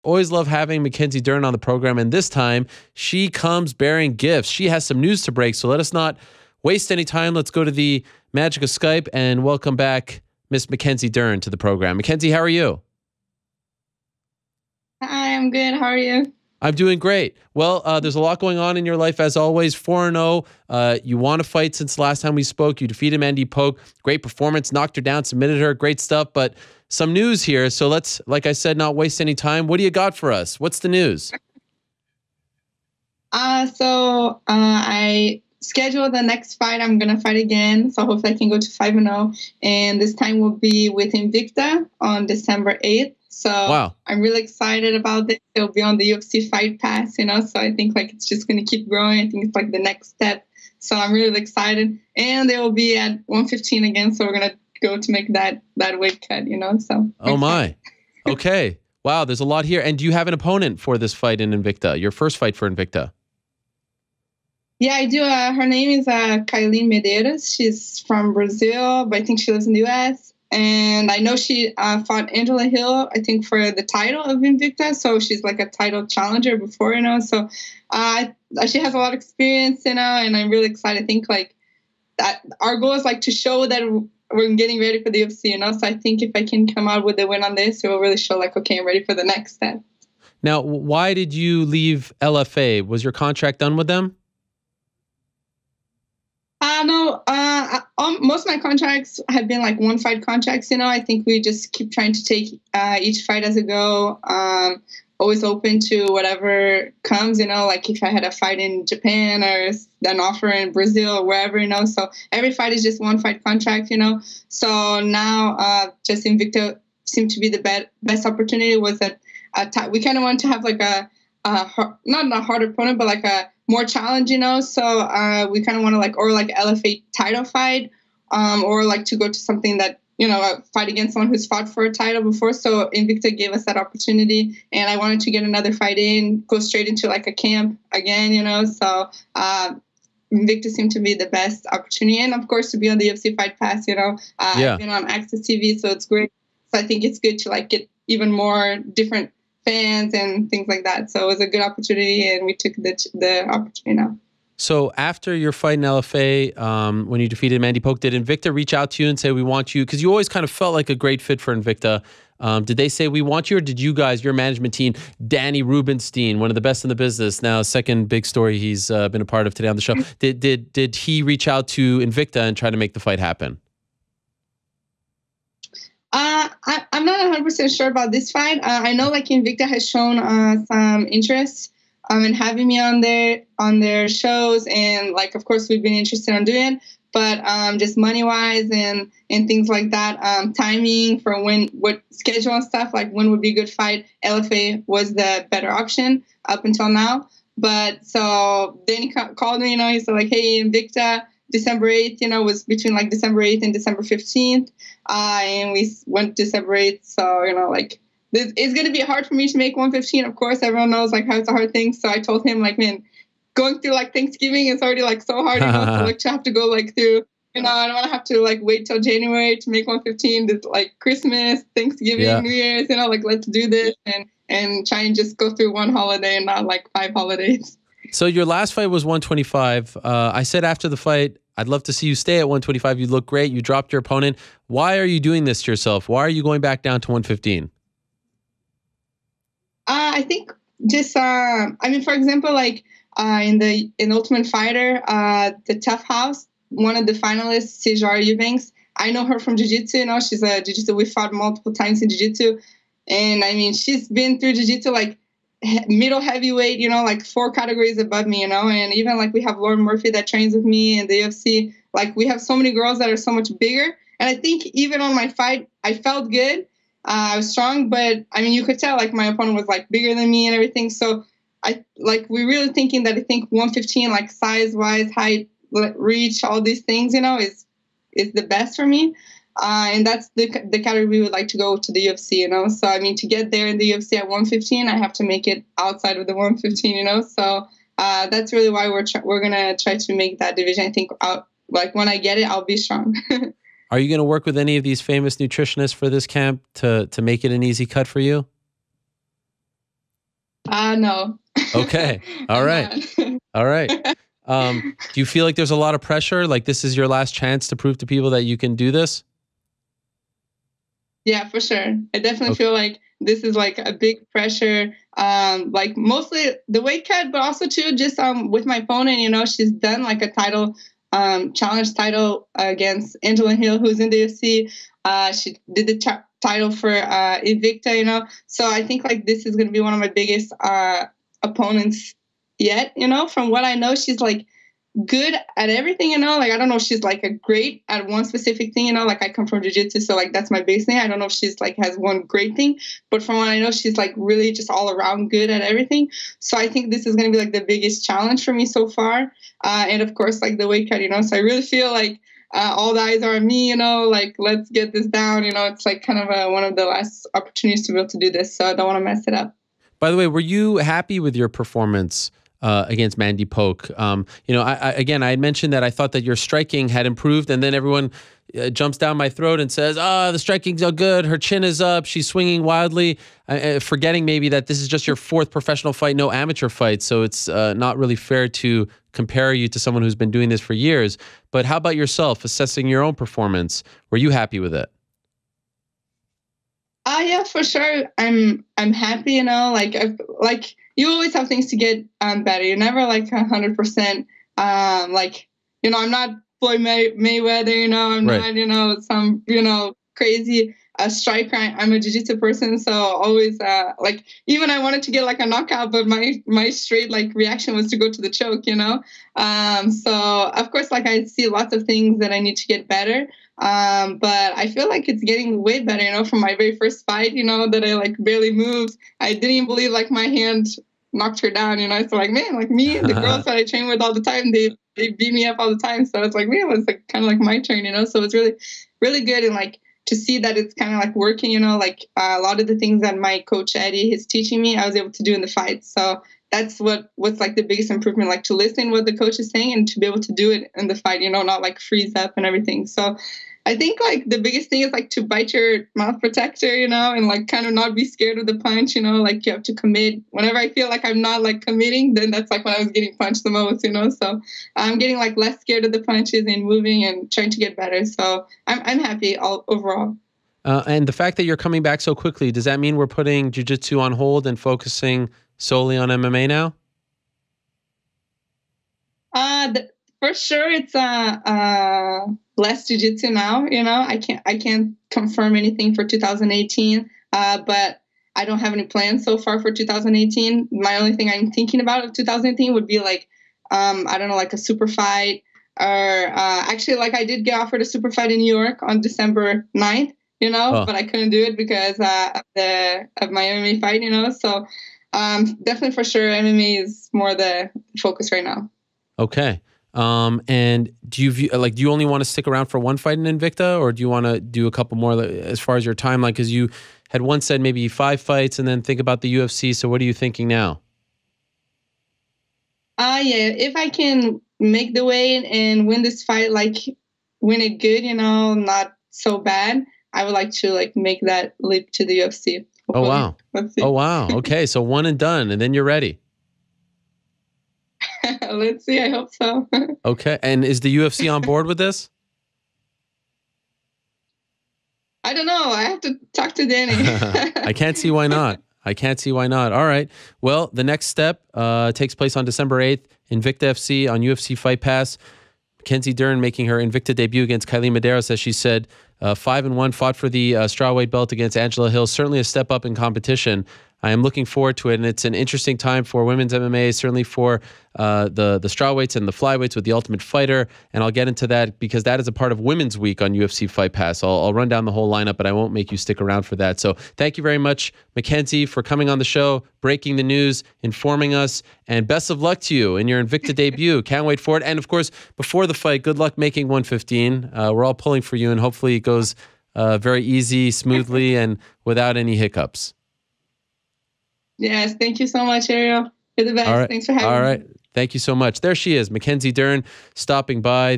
Always love having Mackenzie Dern on the program, and this time she comes bearing gifts. She has some news to break, so let us not waste any time. Let's go to the magic of Skype and welcome back Miss Mackenzie Dern to the program. Mackenzie, how are you? Hi, I'm good. How are you? I'm doing great. Well, there's a lot going on in your life, as always. 4-0. You won a fight since the last time we spoke. You defeated Mandy Poke. Great performance. Knocked her down, submitted her. Great stuff. But some news here. So let's, like I said, not waste any time. What do you got for us? What's the news? I scheduled the next fight. I'm going to fight again. So hopefully I can go to 5-0. And this time will be with Invicta on December 8th. So wow. I'm really excited about this. It'll be on the UFC Fight Pass, So I think it's just going to keep growing. I think it's the next step. So I'm really excited. And they will be at 115 again. So we're going to go to make that weight cut, So. Oh my. Okay. Wow. There's a lot here. And do you have an opponent for this fight in Invicta? Your first fight for Invicta? Yeah, I do. Her name is Kailin Medeiros. She's from Brazil, but I think she lives in the U.S. And I know she fought Angela Hill, I think, for the title of Invicta. So she's a title challenger before, So she has a lot of experience, and I'm really excited. I think that our goal is to show that we're getting ready for the UFC, So I think if I can come out with a win on this, it will really show okay, I'm ready for the next step. Now, why did you leave LFA? Was your contract done with them? No, most of my contracts have been one-fight contracts, I think we just keep trying to take each fight as a go. Always open to whatever comes, if I had a fight in Japan or an offer in Brazil or wherever, So every fight is just one-fight contract, So now just Invicta seemed to be the best opportunity. Was that we kind of wanted to have not a hard opponent, but a more challenge, So we kind of want to LFA title fight, or to go to something that, fight against someone who's fought for a title before. So Invicta gave us that opportunity, and I wanted to get another fight in, go straight into a camp again, So Invicta seemed to be the best opportunity, and of course to be on the UFC Fight Pass, I've been on Access TV, so it's great. So I think it's good to get even more different fans and things like that. So it was a good opportunity, and we took the opportunity now. So after your fight in LFA, when you defeated Mandy Poke, did Invicta reach out to you and say, we want you? Because you always kind of felt like a great fit for Invicta. Did they say, we want you? Or did you guys, your management team, Danny Rubenstein, one of the best in the business, now second big story he's been a part of today on the show, did he reach out to Invicta and try to make the fight happen? I'm not 100% sure about this fight. I know Invicta has shown some interest in having me on their shows, and of course we've been interested in doing it, but just money wise and things like that, timing for what schedule and stuff, when would be a good fight, LFA was the better option up until now. But so then he called me, he said hey, Invicta, December 8th, was between December 8th and December 15th. And we went December 8th. So, it's going to be hard for me to make 115. Of course, everyone knows how it's a hard thing. So I told him man, going through Thanksgiving is already so hard, to have to go through, I don't want to have to wait till January to make 115. This Christmas, Thanksgiving, New Year's, let's do this and try and just go through one holiday and not 5 holidays. So your last fight was 125. I said after the fight, I'd love to see you stay at 125. You look great. You dropped your opponent. Why are you doing this to yourself? Why are you going back down to 115? I think just, for example, in Ultimate Fighter, the Tough House, one of the finalists, Cesar Eubanks, I know her from jiu-jitsu. She's a jiu-jitsu. We fought multiple times in jiu-jitsu. And she's been through jiu-jitsu, middle heavyweight, 4 categories above me, and even we have Lauren Murphy that trains with me in the UFC. We have so many girls that are so much bigger. And I think even on my fight, I felt good. I was strong, but you could tell my opponent was bigger than me and everything. So we're really thinking that I think 115, size wise, height, reach, all these things, is the best for me. And that's the category we would like to go to the UFC, So, to get there in the UFC at 115, I have to make it outside of the 115, So that's really why we're going to try to make that division. I think when I get it, I'll be strong. Are you going to work with any of these famous nutritionists for this camp to make it an easy cut for you? I think just, just, my opponent was bigger than me and everything. So I think even on my fight, I felt good. I mean, to get there in the UFC at 115, I have to make it outside of the 115, So that's really why we're going to try to make that division. I think when I get it, I'll be strong. Are you going to work with any of these famous nutritionists for this camp to make it an easy cut for you? No. Okay. All right. All right. Do you feel like there's a lot of pressure? Like this is your last chance to prove to people that you can do this? Yeah, for sure. I definitely feel like this is like a big pressure. Like mostly the weight cut, but also too just with my opponent. You know, she's done like a title challenge title against Angela Hill, who's in the UFC. She did the title for Invicta. You know, so I think like this is going to be one of my biggest opponents yet. You know, from what I know, she's like good at everything, you know, like I don't know if she's like a great at one specific thing, you know, like I come from jiu-jitsu, so like that's my base thing. I don't know if she's like has one great thing, but from what I know, she's like really just all around good at everything. So I think this is going to be like the biggest challenge for me so far, and of course like the weight cut, you know, so I really feel like all the eyes are on me, you know, like let's get this down, you know. It's like kind of one of the last opportunities to be able to do this, so I don't want to mess it up. By the way, were you happy with your performance against Mandy Poke? You know, I had mentioned that I thought that your striking had improved, and then everyone jumps down my throat and says, "Oh, the striking's so good. Her chin is up. She's swinging wildly," forgetting maybe that this is just your 4th professional fight, no amateur fight, so it's not really fair to compare you to someone who's been doing this for years. But how about yourself, assessing your own performance? Were you happy with it? Yeah, for sure. I'm happy, you know, like you always have things to get better. You're never like 100%. Like, you know, I'm not Floyd Mayweather, you know, I'm not, you know, some, you know, crazy striker. I'm a jiu-jitsu person, so always like even I wanted to get like a knockout, but my straight like reaction was to go to the choke, you know. So of course, like I see lots of things that I need to get better. But I feel like it's getting way better, you know, from my very first fight, you know, that I like barely moved. I didn't even believe like my hand knocked her down, you know. So like, man, like me and the girls that I train with all the time, they beat me up all the time. So it's like, man, it was like kind of like my turn, you know. So it's really, really good. And like to see that it's kind of like working, you know, like a lot of the things that my coach Eddie is teaching me, I was able to do in the fight. So that's what's like the biggest improvement, like to listen what the coach is saying and to be able to do it in the fight, you know, not like freeze up and everything. So I think like the biggest thing is like to bite your mouth protector, you know, and like kind of not be scared of the punch, you know, like you have to commit. Whenever I feel like I'm not like committing, then that's like when I was getting punched the most, you know. So I'm getting like less scared of the punches and moving and trying to get better. So I'm happy overall. And the fact that you're coming back so quickly, does that mean we're putting jiu-jitsu on hold and focusing solely on MMA now? For sure, it's less jiu-jitsu now. You know, I can't confirm anything for 2018, but I don't have any plans so far for 2018. My only thing I'm thinking about of 2018 would be like, I don't know, like a super fight, or actually, like I did get offered a super fight in New York on December 9th, you know, but I couldn't do it because of my MMA fight, you know. So definitely for sure, MMA is more the focus right now. Okay. And do you only want to stick around for one fight in Invicta, or do you want to do a couple more as far as your timeline? Because you had once said maybe 5 fights and then think about the UFC. So what are you thinking now? Yeah, if I can make the weight and win this fight, like win it good, you know, not so bad, I would like to like make that leap to the UFC. Hopefully. Oh, wow. Oh, wow. Okay. So one and done, and then you're ready. Let's see. I hope so. Okay. And is the UFC on board with this? I don't know. I have to talk to Danny. I can't see why not. I can't see why not. All right. Well, the next step takes place on December 8th, Invicta FC on UFC Fight Pass. Mackenzie Dern making her Invicta debut against Kylie Medeiros, as she said, 5-1, fought for the strawweight belt against Angela Hill. Certainly a step up in competition. I am looking forward to it, and it's an interesting time for women's MMA, certainly for the strawweights and the flyweights with The Ultimate Fighter, and I'll get into that because that is a part of Women's Week on UFC Fight Pass. I'll run down the whole lineup, but I won't make you stick around for that. So thank you very much, Mackenzie, for coming on the show, breaking the news, informing us, and best of luck to you in your Invicta debut. Can't wait for it. And of course, before the fight, good luck making 115. We're all pulling for you, and hopefully it goes very easy, smoothly, and without any hiccups. Yes, thank you so much, Ariel. You're the best. All right. Thanks for having me. All right. Thank you so much. There she is, Mackenzie Dern, stopping by.